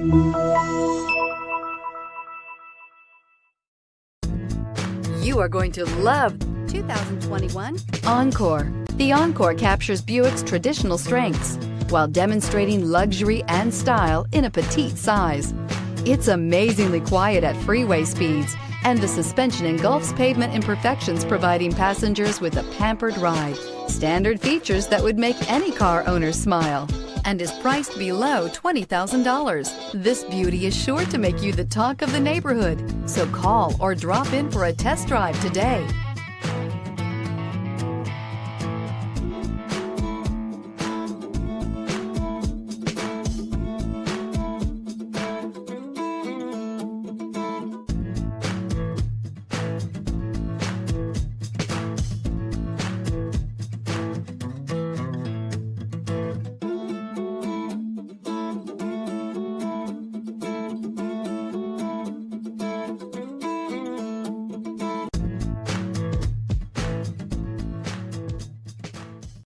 You are going to love 2021 Encore. The Encore captures Buick's traditional strengths while demonstrating luxury and style in a petite size. It's amazingly quiet at freeway speeds, and the suspension engulfs pavement imperfections, providing passengers with a pampered ride. Standard features that would make any car owner smile, and is priced below $20,000. This beauty is sure to make you the talk of the neighborhood. So call or drop in for a test drive today.